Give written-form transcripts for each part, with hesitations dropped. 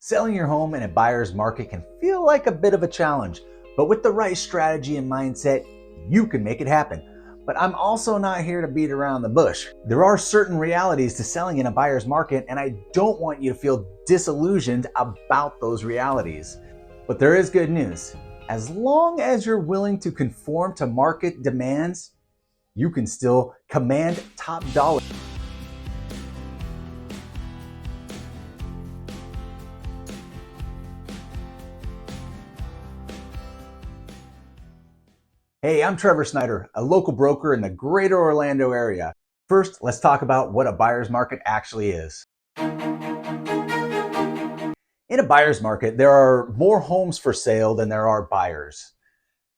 Selling your home in a buyer's market can feel like a bit of a challenge, but with the right strategy and mindset, you can make it happen. But I'm also not here to beat around the bush. There are certain realities to selling in a buyer's market, and I don't want you to feel disillusioned about those realities. But there is good news. As long as you're willing to conform to market demands, you can still command top dollar. Hey, I'm Trevor Snyder, a local broker in the greater Orlando area. First, let's talk about what a buyer's market actually is. In a buyer's market, there are more homes for sale than there are buyers.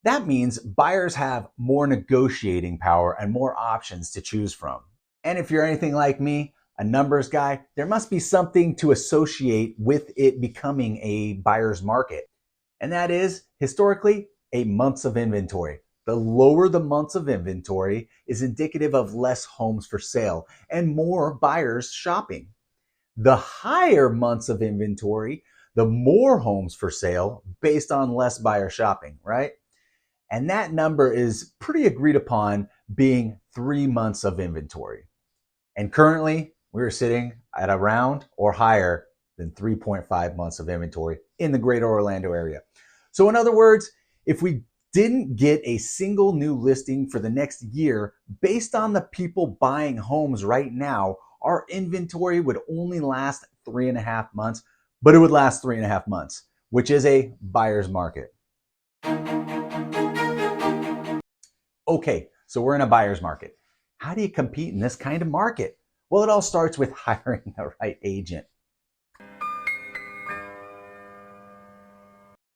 That means buyers have more negotiating power and more options to choose from. And if you're anything like me, a numbers guy, there must be something to associate with it becoming a buyer's market. And that is, historically, a months of inventory. The lower the months of inventory is indicative of less homes for sale and more buyers shopping. The higher months of inventory, the more homes for sale based on less buyer shopping, right? And that number is pretty agreed upon being 3 months of inventory. And currently, we're sitting at around or higher than 3.5 months of inventory in the greater Orlando area. So in other words, if we didn't get a single new listing for the next year based on the people buying homes right now, our inventory would only last 3.5 months, but it would last 3.5 months, which is a buyer's market. Okay, so we're in a buyer's market. How do you compete in this kind of market? Well, it all starts with hiring the right agent.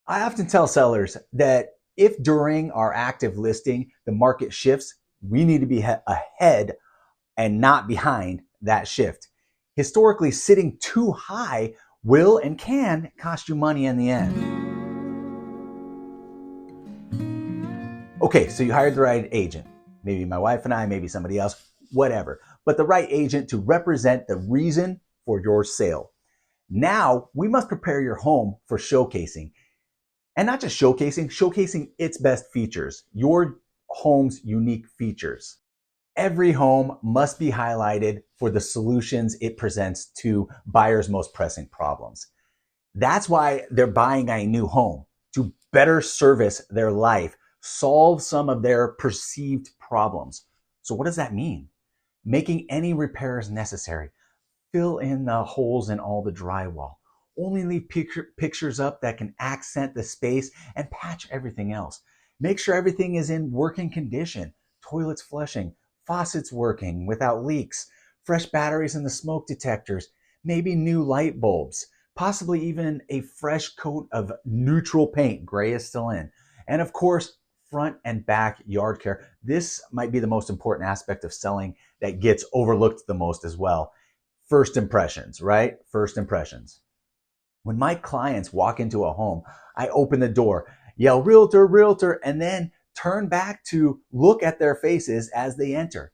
I often tell sellers that if during our active listing, the market shifts, we need to be ahead and not behind that shift. Historically, sitting too high will and can cost you money in the end. Okay, so you hired the right agent. Maybe my wife and I, maybe somebody else, whatever. But the right agent to represent the reason for your sale. Now, we must prepare your home for showcasing. And not just showcasing its best features, your home's unique features. Every home must be highlighted for the solutions it presents to buyers' most pressing problems. That's why they're buying a new home, to better service their life, solve some of their perceived problems. So what does that mean? Making any repairs necessary. Fill in the holes in all the drywall. Only leave pictures up that can accent the space and patch everything else. Make sure everything is in working condition. Toilets flushing, faucets working without leaks, fresh batteries in the smoke detectors, maybe new light bulbs, possibly even a fresh coat of neutral paint, gray is still in. And of course, front and back yard care. This might be the most important aspect of selling that gets overlooked the most as well. First impressions, right? First impressions. When my clients walk into a home, I open the door, yell, "Realtor, realtor," and then turn back to look at their faces as they enter.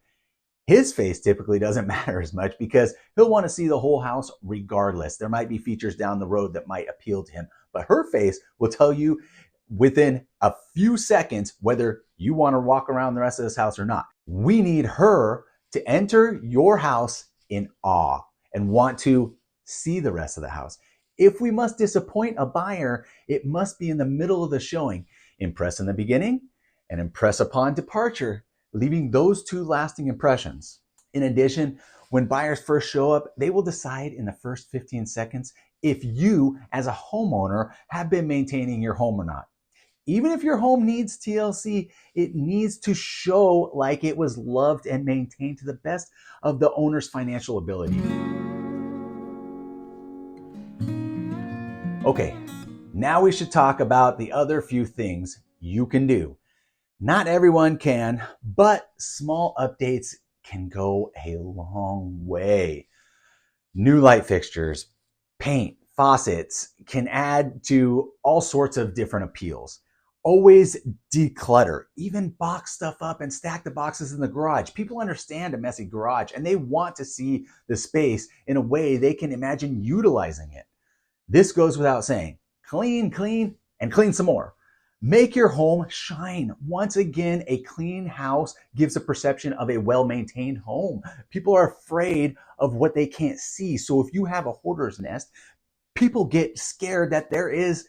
His face typically doesn't matter as much because he'll want to see the whole house regardless. There might be features down the road that might appeal to him, but her face will tell you within a few seconds whether you want to walk around the rest of this house or not. We need her to enter your house in awe and want to see the rest of the house. If we must disappoint a buyer, it must be in the middle of the showing. Impress in the beginning and impress upon departure, leaving those two lasting impressions. In addition, when buyers first show up, they will decide in the first 15 seconds if you, as a homeowner, have been maintaining your home or not. Even if your home needs TLC, it needs to show like it was loved and maintained to the best of the owner's financial ability. Okay, now we should talk about the other few things you can do. Not everyone can, but small updates can go a long way. New light fixtures, paint, faucets can add to all sorts of different appeals. Always declutter, even box stuff up and stack the boxes in the garage. People understand a messy garage and they want to see the space in a way they can imagine utilizing it. This goes without saying. Clean, clean, and clean some more. Make your home shine. Once again, a clean house gives a perception of a well-maintained home. People are afraid of what they can't see. So if you have a hoarder's nest, people get scared that there is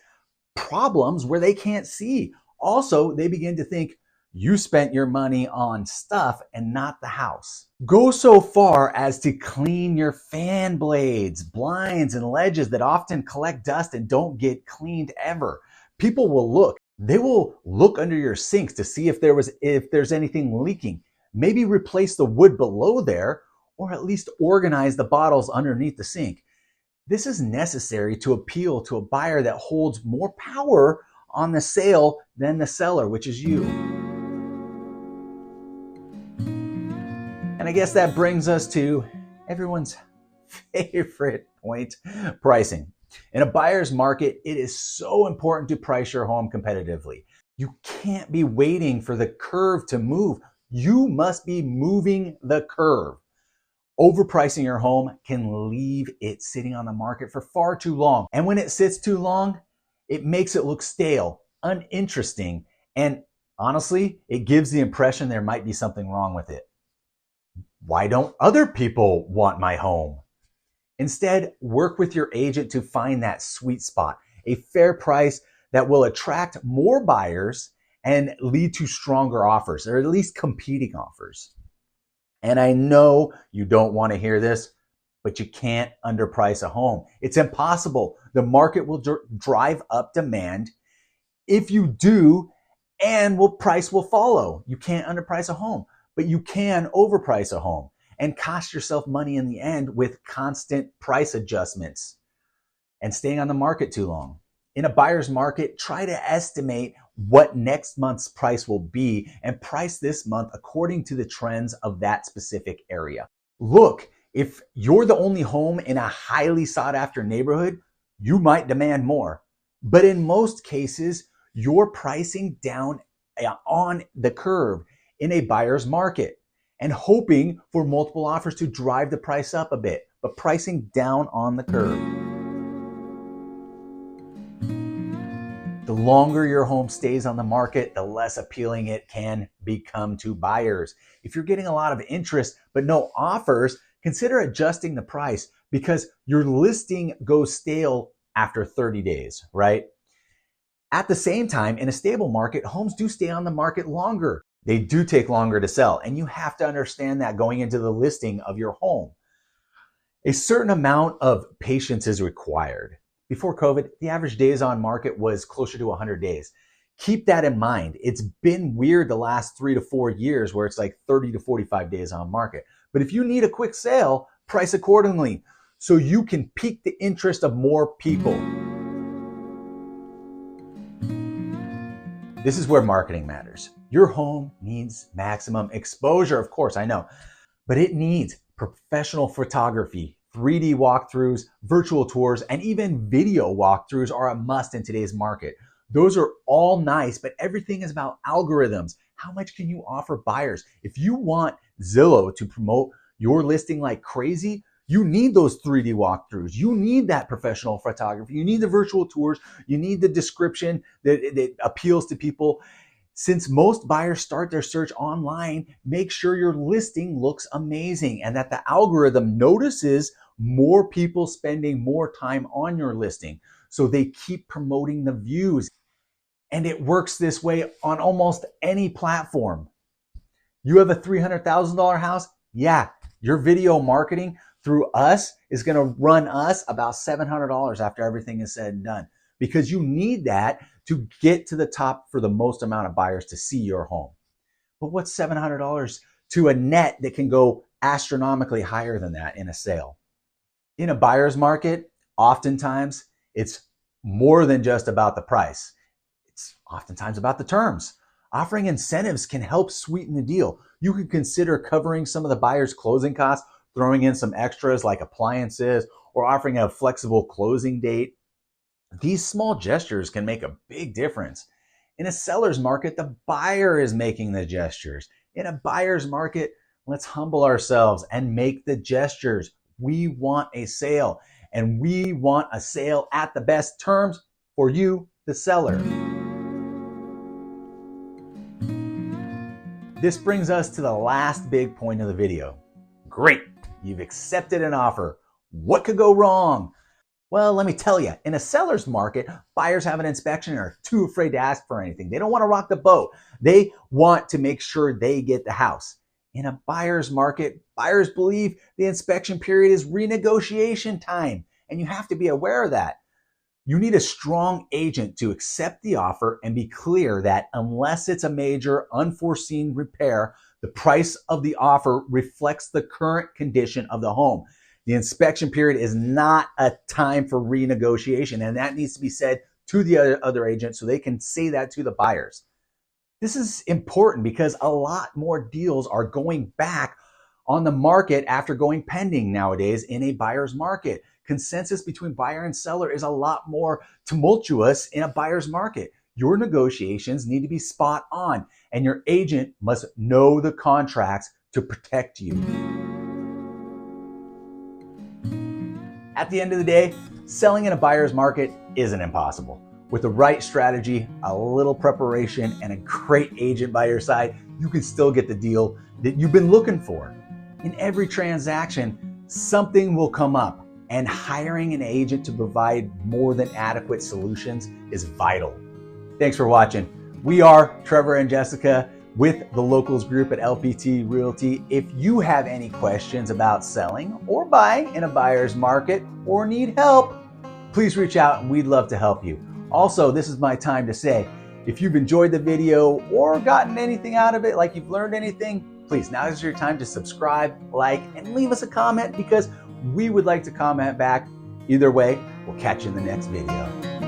problems where they can't see. Also, they begin to think you spent your money on stuff and not the house. Go so far as to clean your fan blades, blinds, and ledges that often collect dust and don't get cleaned ever. People will look. They will look under your sinks to see if there's anything leaking. Maybe replace the wood below there, or at least organize the bottles underneath the sink. This is necessary to appeal to a buyer that holds more power on the sale than the seller, which is you. And I guess that brings us to everyone's favorite point, pricing. In a buyer's market, it is so important to price your home competitively. You can't be waiting for the curve to move. You must be moving the curve. Overpricing your home can leave it sitting on the market for far too long. And when it sits too long, it makes it look stale, uninteresting, and honestly, it gives the impression there might be something wrong with it. Why don't other people want my home? Instead, work with your agent to find that sweet spot, a fair price that will attract more buyers and lead to stronger offers, or at least competing offers. And I know you don't want to hear this, but you can't underprice a home. It's impossible. The market will drive up demand. If you do, and price will follow. You can't underprice a home, but you can overprice a home and cost yourself money in the end with constant price adjustments and staying on the market too long. In a buyer's market, try to estimate what next month's price will be and price this month according to the trends of that specific area. Look, if you're the only home in a highly sought after neighborhood, you might demand more. But in most cases, you're pricing down on the curve in a buyer's market and hoping for multiple offers to drive the price up a bit, but pricing down on the curve. The longer your home stays on the market, the less appealing it can become to buyers. If you're getting a lot of interest but no offers, consider adjusting the price because your listing goes stale after 30 days, right? At the same time, in a stable market, homes do stay on the market longer. They do take longer to sell, and you have to understand that going into the listing of your home. A certain amount of patience is required. Before COVID, the average days on market was closer to 100 days. Keep that in mind. It's been weird the last 3 to 4 years where it's like 30 to 45 days on market. But if you need a quick sale, price accordingly so you can pique the interest of more people. This is where marketing matters. Your home needs maximum exposure, of course, I know, but it needs professional photography, 3D walkthroughs, virtual tours, and even video walkthroughs are a must in today's market. Those are all nice, but everything is about algorithms. How much can you offer buyers? If you want Zillow to promote your listing like crazy, you need those 3D walkthroughs. You need that professional photography. You need the virtual tours. You need the description that appeals to people. Since most buyers start their search online, make sure your listing looks amazing and that the algorithm notices more people spending more time on your listing. So they keep promoting the views. And it works this way on almost any platform. You have a $300,000 house? Yeah, your video marketing through us is going to run us about $700 after everything is said and done, because you need that to get to the top for the most amount of buyers to see your home. But what's $700 to a net that can go astronomically higher than that in a sale? In a buyer's market, oftentimes it's more than just about the price. It's oftentimes about the terms. Offering incentives can help sweeten the deal. You could consider covering some of the buyer's closing costs, throwing in some extras like appliances, or offering a flexible closing date. These small gestures can make a big difference. In a seller's market, the buyer is making the gestures. In a buyer's market, let's humble ourselves and make the gestures. We want a sale. and we want a sale at the best terms for you, the seller. This brings us to the last big point of the video. Great, you've accepted an offer. What could go wrong? Well, let me tell you, in a seller's market, buyers have an inspection and are too afraid to ask for anything. They don't want to rock the boat. They want to make sure they get the house. In a buyer's market, buyers believe the inspection period is renegotiation time, and you have to be aware of that. You need a strong agent to accept the offer and be clear that unless it's a major unforeseen repair, the price of the offer reflects the current condition of the home. The inspection period is not a time for renegotiation, and that needs to be said to the other agent so they can say that to the buyers. This is important because a lot more deals are going back on the market after going pending nowadays in a buyer's market. Consensus between buyer and seller is a lot more tumultuous in a buyer's market. Your negotiations need to be spot on, and your agent must know the contracts to protect you. At the end of the day, selling in a buyer's market isn't impossible. With the right strategy, a little preparation, and a great agent by your side, you can still get the deal that you've been looking for. In every transaction, something will come up, and hiring an agent to provide more than adequate solutions is vital. Thanks for watching. We are Trevor and Jessica with the Locals Group at LPT Realty. If you have any questions about selling or buying in a buyer's market or need help, please reach out and we'd love to help you. Also, this is my time to say, if you've enjoyed the video or gotten anything out of it, like you've learned anything, please, now is your time to subscribe, like, and leave us a comment because we would like to comment back. Either way, we'll catch you in the next video.